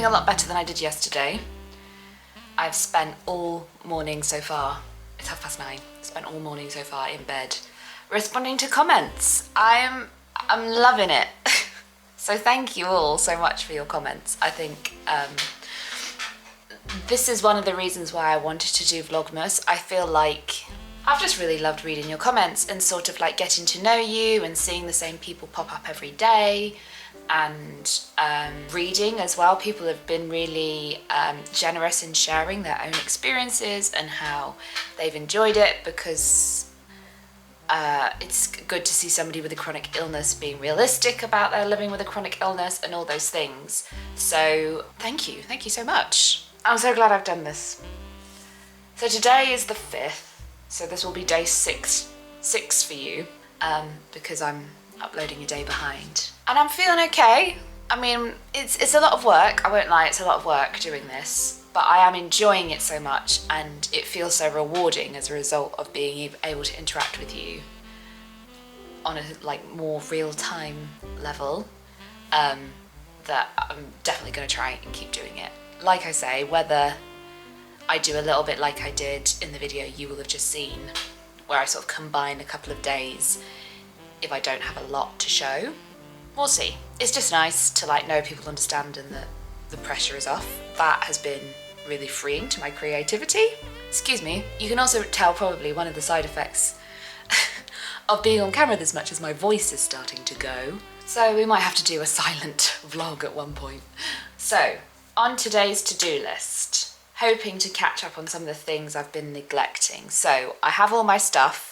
feeling a lot better than I did yesterday. I've spent all morning so far, it's 9:30, spent all morning so far in bed responding to comments. I'm loving it. So thank you all so much for your comments. I think this is one of the reasons why I wanted to do Vlogmas. I feel like I've just really loved reading your comments and sort of like getting to know you and seeing the same people pop up every day, and reading as well. People have been really generous in sharing their own experiences and how they've enjoyed it, because it's good to see somebody with a chronic illness being realistic about their living with a chronic illness and all those things. So thank you so much. I'm so glad I've done this. So today is the 5th, so this will be day 6 for you, because I'm uploading a day behind. And I'm feeling okay. I mean, it's a lot of work, I won't lie, it's a lot of work doing this, but I am enjoying it so much, and it feels so rewarding as a result of being able to interact with you on a like more real-time level, that I'm definitely going to try and keep doing it. Like I say, whether I do a little bit like I did in the video you will have just seen, where I sort of combine a couple of days if I don't have a lot to show, we'll see. It's just nice to like know people understand and that the pressure is off. That has been really freeing to my creativity. Excuse me. You can also tell probably one of the side effects of being on camera this much is my voice is starting to go. So we might have to do a silent vlog at one point. So on today's to-do list, hoping to catch up on some of the things I've been neglecting. So I have all my stuff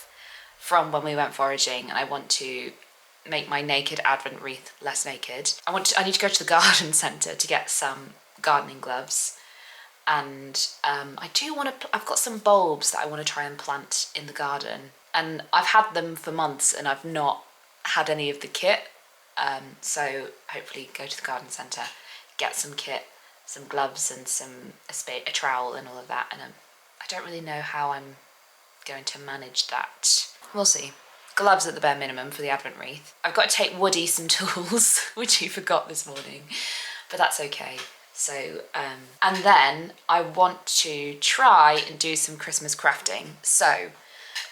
from when we went foraging, and I want to make my naked Advent wreath less naked. I need to go to the garden centre to get some gardening gloves, and I do want to, I've got some bulbs that I want to try and plant in the garden, and I've had them for months and I've not had any of the kit, so hopefully go to the garden centre, get some kit, some gloves and a trowel and all of that, and I don't really know how I'm going to manage that. We'll see. Gloves at the bare minimum for the Advent wreath. I've got to take Woody some tools, which he forgot this morning, but that's okay. So, and then I want to try and do some Christmas crafting. So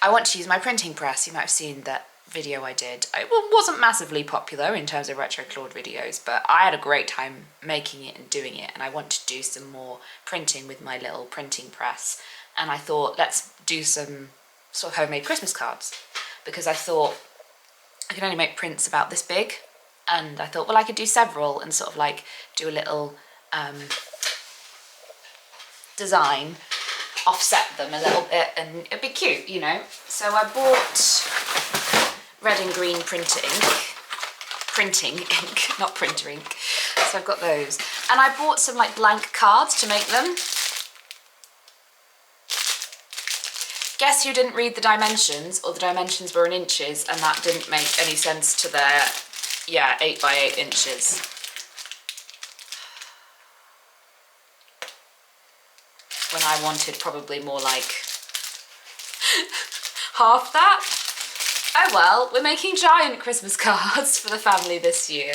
I want to use my printing press. You might have seen that video I did. It wasn't massively popular in terms of retro Claude videos, but I had a great time making it and doing it, and I want to do some more printing with my little printing press. And I thought, let's do some sort of homemade Christmas cards, because I thought I can only make prints about this big, and I thought, well, I could do several and sort of like do a little design, offset them a little bit, and it'd be cute, you know. So I bought red and green printing ink, not printer ink. So I've got those, and I bought some like blank cards to make them. Guess who didn't read the dimensions, or the dimensions were in inches, and that didn't make any sense to their, 8 by 8 inches. When I wanted probably more like half that. Oh well, we're making giant Christmas cards for the family this year,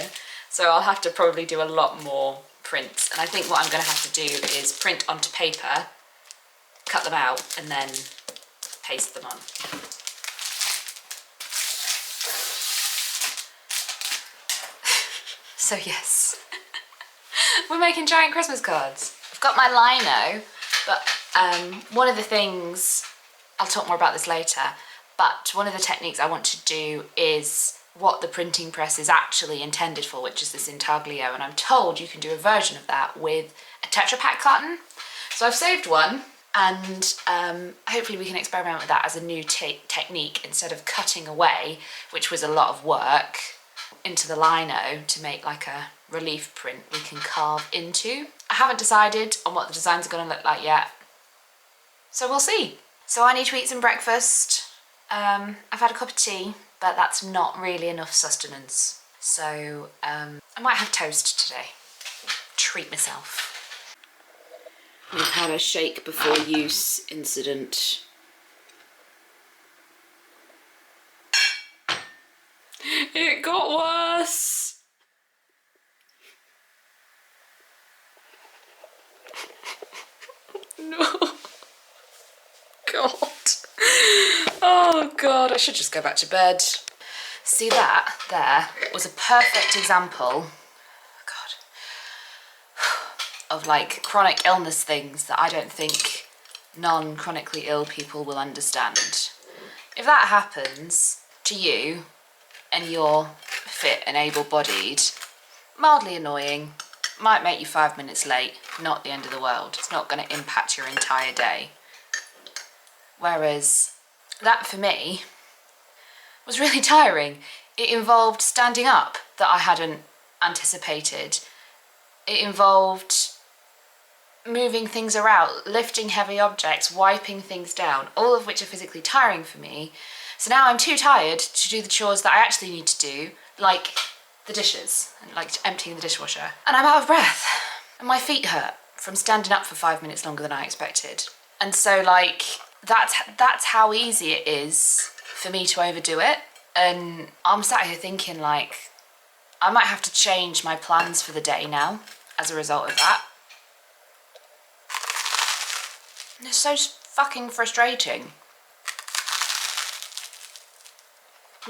so I'll have to probably do a lot more prints. And I think what I'm going to have to do is print onto paper, cut them out, and then paste them on. So yes, we're making giant Christmas cards. I've got my lino, but one of the things, I'll talk more about this later, but one of the techniques I want to do is what the printing press is actually intended for, which is this intaglio, and I'm told you can do a version of that with a Tetra Pak carton. So I've saved one, and hopefully we can experiment with that as a new technique instead of cutting away, which was a lot of work, into the lino to make like a relief print we can carve into. I haven't decided on what the designs are going to look like yet, so we'll see. So I need to eat some breakfast. I've had a cup of tea, but that's not really enough sustenance, so I might have toast today. Treat myself. We've had a shake before use incident. It got worse. No. God. Oh God, I should just go back to bed. See, that there was a perfect example, God, of like chronic illness things that I don't think non-chronically ill people will understand. If that happens to you and you're fit and able-bodied, mildly annoying, might make you 5 minutes late, not the end of the world. It's not going to impact your entire day. Whereas that for me was really tiring. It involved standing up that I hadn't anticipated. It involved moving things around, lifting heavy objects, wiping things down, all of which are physically tiring for me. So now I'm too tired to do the chores that I actually need to do, like the dishes, and like emptying the dishwasher. And I'm out of breath. And my feet hurt from standing up for 5 minutes longer than I expected. And so like, that's how easy it is for me to overdo it. And I'm sat here thinking like, I might have to change my plans for the day now as a result of that. And it's so fucking frustrating.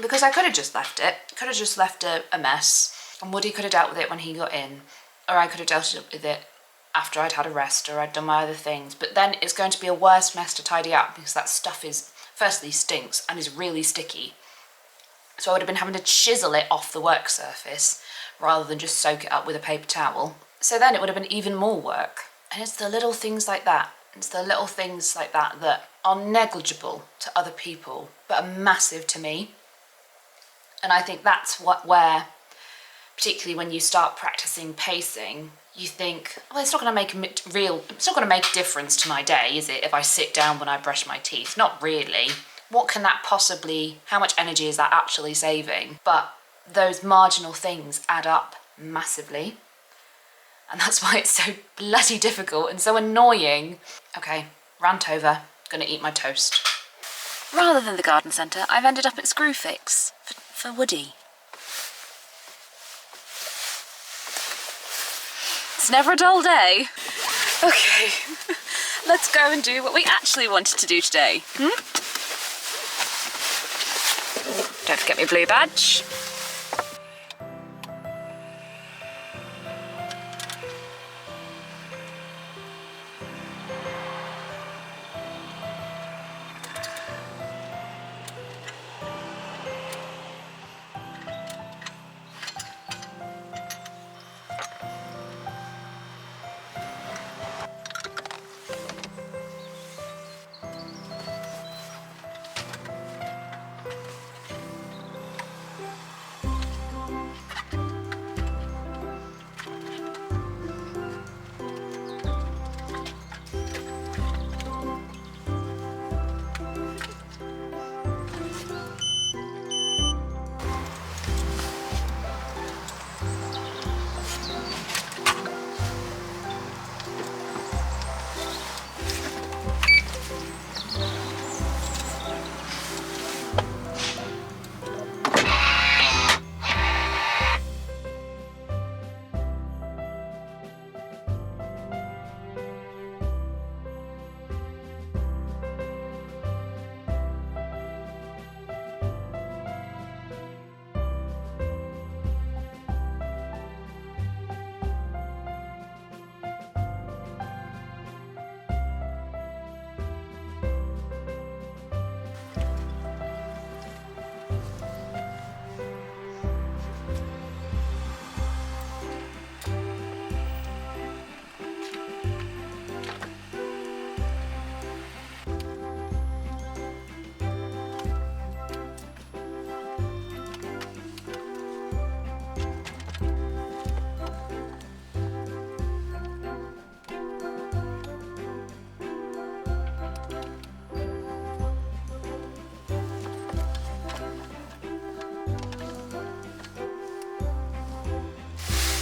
Because I could have just left it. Could have just left a mess. And Woody could have dealt with it when he got in. Or I could have dealt with it after I'd had a rest or I'd done my other things. But then it's going to be a worse mess to tidy up because that stuff is, firstly, stinks and is really sticky. So I would have been having to chisel it off the work surface rather than just soak it up with a paper towel. So then it would have been even more work. And it's the little things like that. It's the little things like that that are negligible to other people, but are massive to me. And I think that's where, particularly when you start practicing pacing, you think, well, it's not going to make it's not going to make a difference to my day, is it, if I sit down when I brush my teeth? Not really. What can that possibly, how much energy is that actually saving? But those marginal things add up massively. And that's why it's so bloody difficult and so annoying. Okay, rant over. Gonna eat my toast. Rather than the garden centre, I've ended up at Screwfix for Woody. It's never a dull day. Okay, let's go and do what we actually wanted to do today. Don't forget my blue badge.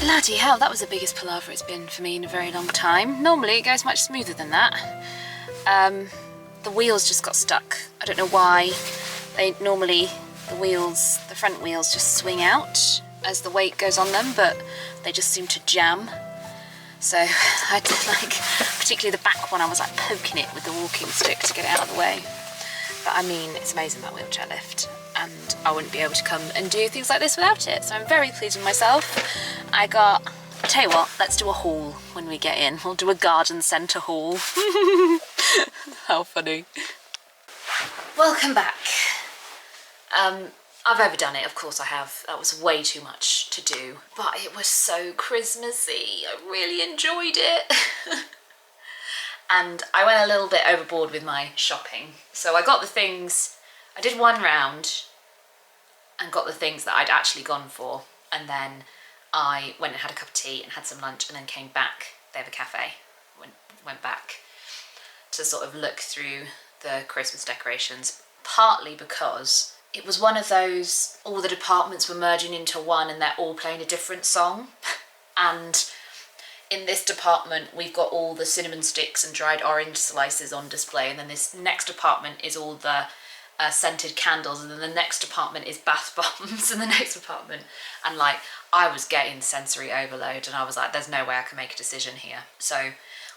Bloody hell, that was the biggest palaver it's been for me in a very long time. Normally it goes much smoother than that. The wheels just got stuck. I don't know why. Normally the front wheels just swing out as the weight goes on them, but they just seem to jam. So I did like, particularly the back one, I was like poking it with the walking stick to get it out of the way. But I mean, it's amazing, that wheelchair lift, and I wouldn't be able to come and do things like this without it. So I'm very pleased with myself. I'll tell you what, let's do a haul when we get in. We'll do a garden centre haul. How funny. Welcome back. I've overdone it, of course I have. That was way too much to do, but it was so Christmassy. I really enjoyed it. And I went a little bit overboard with my shopping. So I got the things, I did one round and got the things that I'd actually gone for. And then I went and had a cup of tea and had some lunch and then came back. They have a cafe. Went back to sort of look through the Christmas decorations, partly because it was one of those, all the departments were merging into one and they're all playing a different song. And in this department, we've got all the cinnamon sticks and dried orange slices on display, and then this next department is all the scented candles, and then the next department is bath bombs, and the next department, and like, I was getting sensory overload, and I was like, there's no way I can make a decision here. So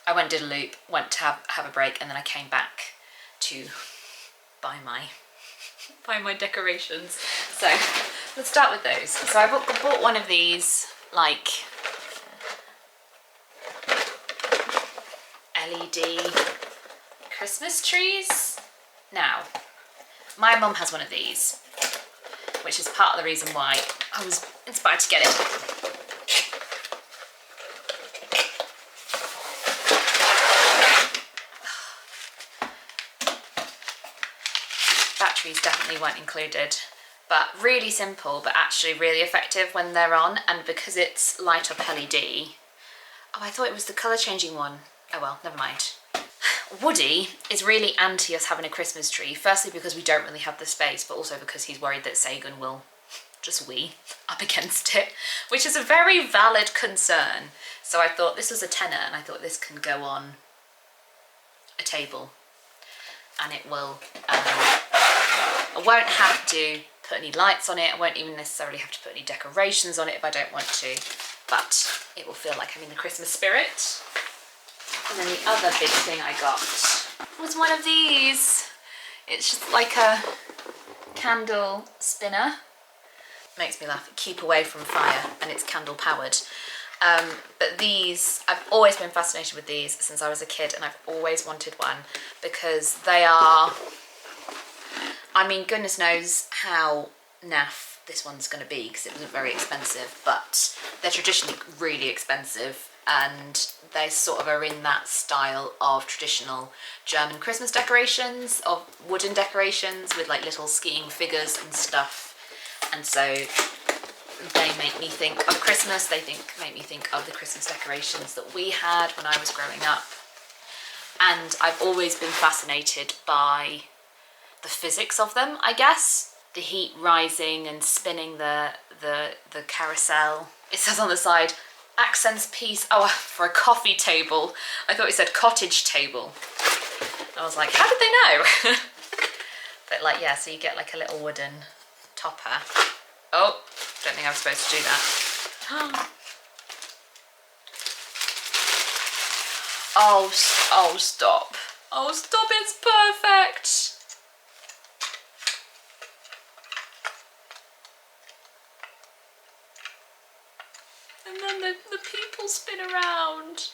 I went and did a loop, went to have a break, and then I came back to buy my decorations. So let's start with those. So I bought one of these, like, LED Christmas trees. Now, my mum has one of these, which is part of the reason why I was inspired to get it. Batteries definitely weren't included, but really simple, but actually really effective when they're on. And because it's light up LED, oh, I thought it was the colour changing one. Oh well, never mind. Woody is really anti us having a Christmas tree, firstly because we don't really have the space, but also because he's worried that Sagan will just wee up against it, which is a very valid concern. So I thought this was a tenner, and I thought this can go on a table, and it will, I won't have to put any lights on it, I won't even necessarily have to put any decorations on it if I don't want to, but it will feel like I'm in the Christmas spirit. And then the other big thing I got was one of these. It's just like a candle spinner. Makes me laugh. Keep away from fire, and it's candle powered. But these, I've always been fascinated with these since I was a kid, and I've always wanted one because they are, I mean, goodness knows how naff this one's going to be because it wasn't very expensive, but they're traditionally really expensive. And they sort of are in that style of traditional German Christmas decorations, of wooden decorations with like little skiing figures and stuff. And so they make me think of Christmas. They make me think of the Christmas decorations that we had when I was growing up. And I've always been fascinated by the physics of them, I guess. The heat rising and spinning the carousel. It says on the side, accents piece, oh, for a coffee table. I thought it said cottage table. I was like, how did they know? But like, yeah, so you get like a little wooden topper. Oh, don't think I was supposed to do that. Oh, stop. Oh, stop, it's perfect. And then the people spin around.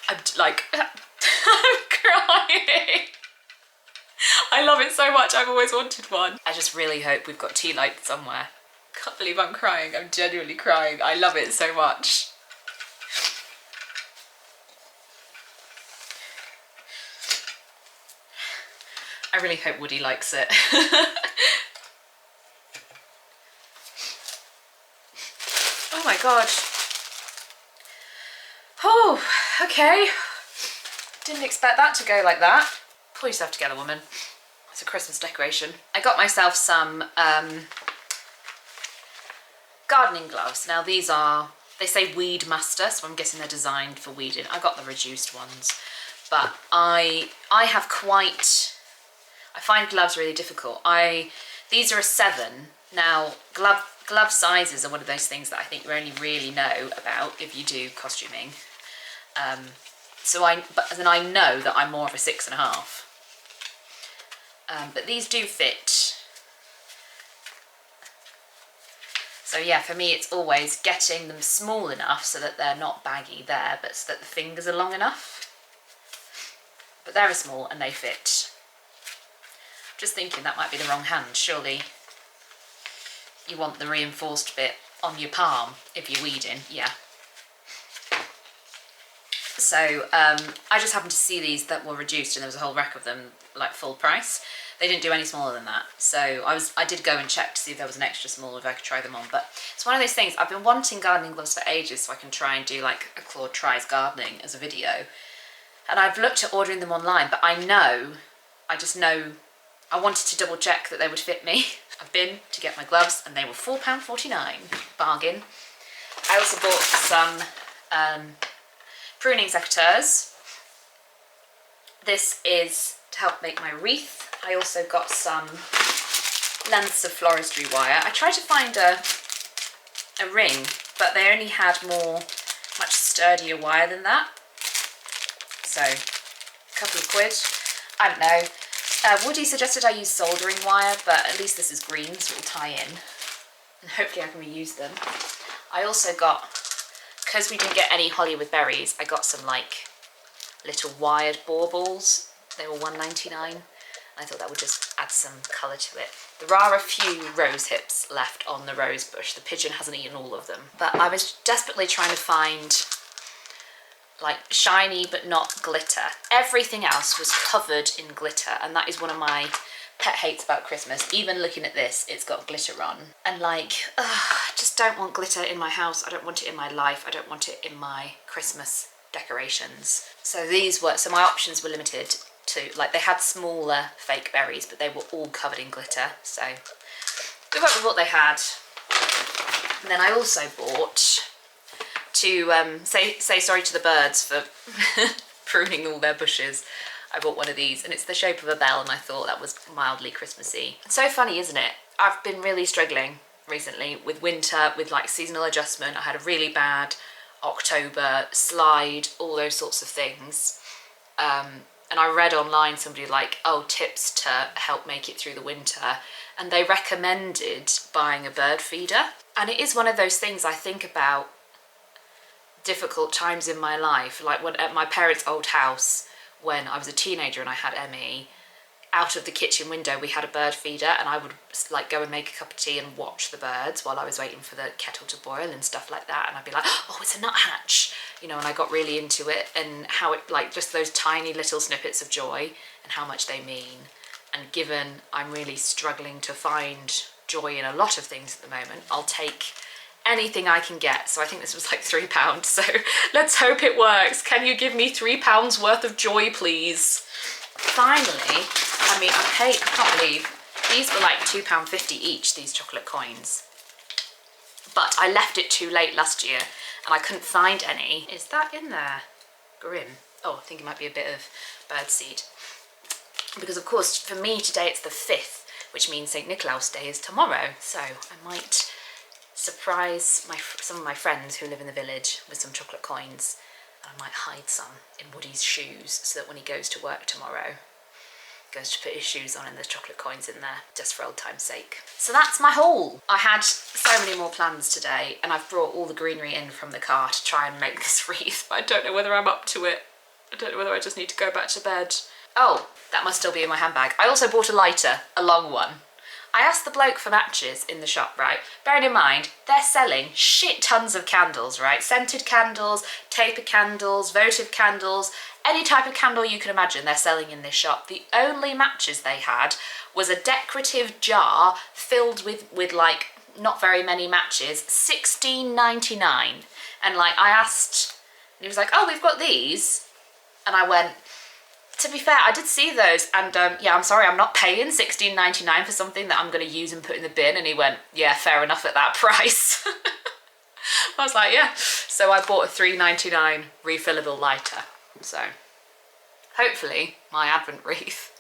I'm like, I'm crying. I love it so much, I've always wanted one. I just really hope we've got tea lights somewhere. Can't believe I'm crying, I'm genuinely crying. I love it so much. I really hope Woody likes it. Oh my god. Oh, okay. Didn't expect that to go like that. Pull yourself together, woman. It's a Christmas decoration. I got myself some gardening gloves. Now these are, they say Weed Master, so I'm guessing they're designed for weeding. I got the reduced ones, but I have quite, I find gloves really difficult. These are a 7, Now, glove sizes are one of those things that I think you only really know about if you do costuming. But then I know that I'm more of a 6.5. But these do fit. So yeah, for me it's always getting them small enough so that they're not baggy there, but so that the fingers are long enough. But they're small and they fit. Just thinking that might be the wrong hand. Surely you want the reinforced bit on your palm if you're weeding, yeah. So I just happened to see these that were reduced, and there was a whole rack of them, like full price. They didn't do any smaller than that. So I did go and check to see if there was an extra small, if I could try them on. But it's one of those things, I've been wanting gardening gloves for ages so I can try and do like a Claude tries gardening as a video. And I've looked at ordering them online, but I just know, I wanted to double check that they would fit me. I've been to get my gloves and they were £4.49, bargain. I also bought some pruning secateurs. This is to help make my wreath. I also got some lengths of floristry wire. I tried to find a ring, but they only had much sturdier wire than that. So, a couple of quid. I don't know. Woody suggested I use soldering wire, but at least this is green, so it'll tie in. And hopefully I can reuse them. I also got, because we didn't get any holly with berries, I got some like little wired baubles. They were £1.99. I thought that would just add some colour to it. There are a few rose hips left on the rose bush. The pigeon hasn't eaten all of them. But I was desperately trying to find like shiny but not glitter. Everything else was covered in glitter, and that is one of my pet hates about Christmas. Even looking at this, it's got glitter on. And like, I just don't want glitter in my house. I don't want it in my life. I don't want it in my Christmas decorations. So my options were limited to, like, they had smaller fake berries, but they were all covered in glitter. So we went with what they had. And then I also bought, to say sorry to the birds for pruning all their bushes, I bought one of these, and it's the shape of a bell, and I thought that was mildly Christmassy. It's so funny, isn't it? I've been really struggling recently with winter, with like seasonal adjustment. I had a really bad October, slide, all those sorts of things. And I read online somebody like, oh, tips to help make it through the winter. And they recommended buying a bird feeder. And it is one of those things I think about difficult times in my life. Like when at my parents' old house, when I was a teenager and I had ME, out of the kitchen window we had a bird feeder, and I would like go and make a cup of tea and watch the birds while I was waiting for the kettle to boil and stuff like that. And I'd be like, oh, it's a nuthatch, you know, and I got really into it, and how it, like, just those tiny little snippets of joy and how much they mean. And given I'm really struggling to find joy in a lot of things at the moment, I'll take anything I can get. So I think this was like £3, so let's hope it works. Can you give me £3 worth of joy, please? Finally, I mean, I can't believe, these were like £2.50 each, these chocolate coins. But I left it too late last year and I couldn't find any. Is that in there? Grim. Oh, I think it might be a bit of birdseed. Because of course, for me today it's the 5th, which means St. Nicolaus Day is tomorrow. So I might surprise some of my friends who live in the village with some chocolate coins. I might hide some in Woody's shoes so that when he goes to work tomorrow, he goes to put his shoes on and there's chocolate coins in there, just for old time's sake. So that's my haul. I had so many more plans today, and I've brought all the greenery in from the car to try and make this wreath, but I don't know whether I'm up to it. I don't know whether I just need to go back to bed. Oh, that must still be in my handbag. I also bought a lighter, a long one. I asked the bloke for matches in the shop, right? Bearing in mind, they're selling shit tons of candles, right? Scented candles, taper candles, votive candles, any type of candle you can imagine they're selling in this shop. The only matches they had was a decorative jar filled with like not very many matches, $16.99. And like I asked, and he was like, oh, we've got these. And I went, to be fair, I did see those, and yeah, I'm sorry, I'm not paying $16.99 for something that I'm going to use and put in the bin. And he went, yeah, fair enough at that price. I was like, yeah. So I bought a $3.99 refillable lighter. So hopefully my Advent wreath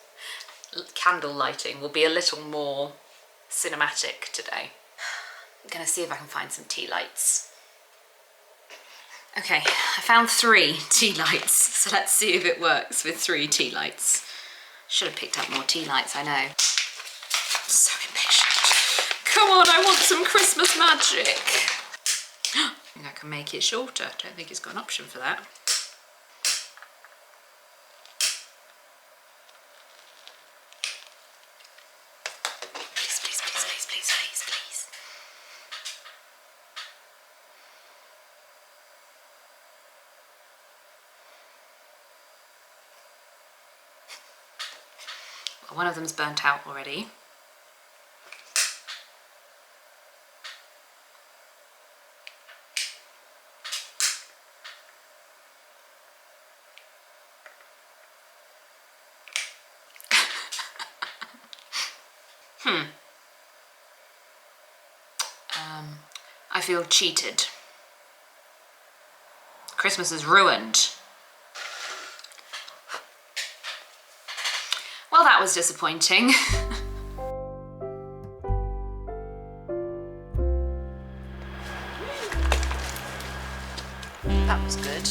candle lighting will be a little more cinematic today. I'm gonna see if I can find some tea lights. Okay, I found 3 tea lights, so let's see if it works with 3 tea lights. Should have picked up more tea lights, I know. I'm so impatient. Come on, I want some Christmas magic. I think I can make it shorter. Don't think it's got an option for that. Please, please, please, please, please, please, please. Well, one of them's burnt out already. I feel cheated. Christmas is ruined. Well, that was disappointing. That was good.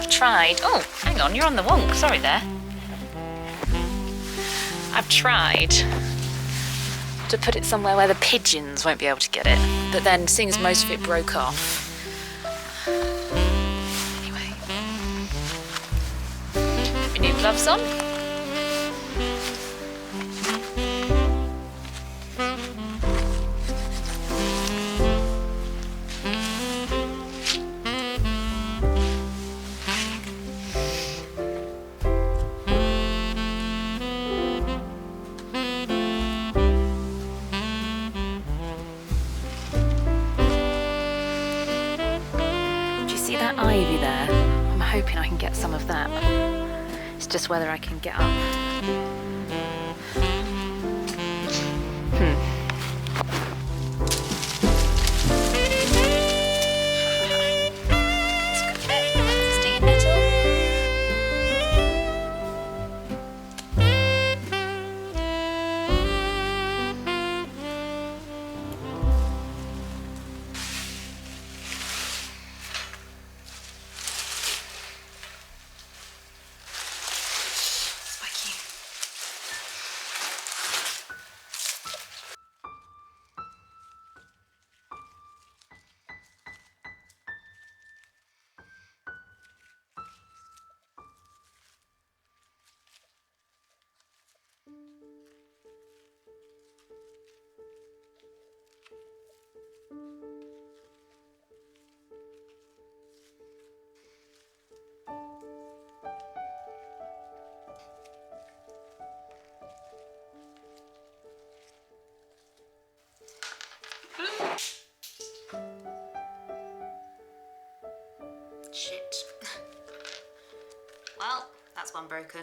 Tried. Oh, hang on, you're on the wonk. Sorry there. I've tried to put it somewhere where the pigeons won't be able to get it, but then seeing as most of it broke off. Anyway, put your new gloves on. Ivy there. I'm hoping I can get some of that. It's just whether I can get up. It's a good bit. Stinging nettle. Shit. Well, that's one broken.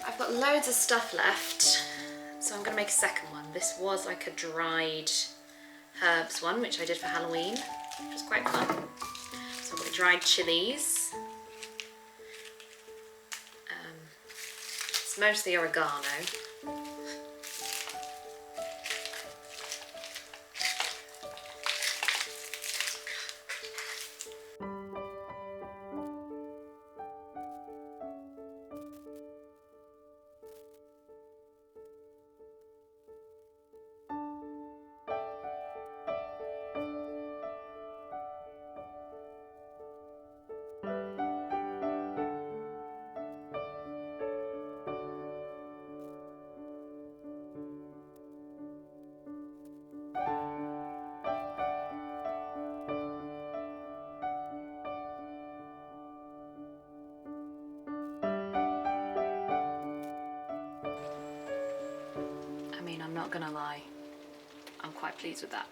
I've got loads of stuff left, so I'm gonna make a second one. This was like a dried herbs one, which I did for Halloween, which was quite fun. So I've got dried chilies. It's mostly oregano. mean, I'm not gonna lie, I'm quite pleased with that.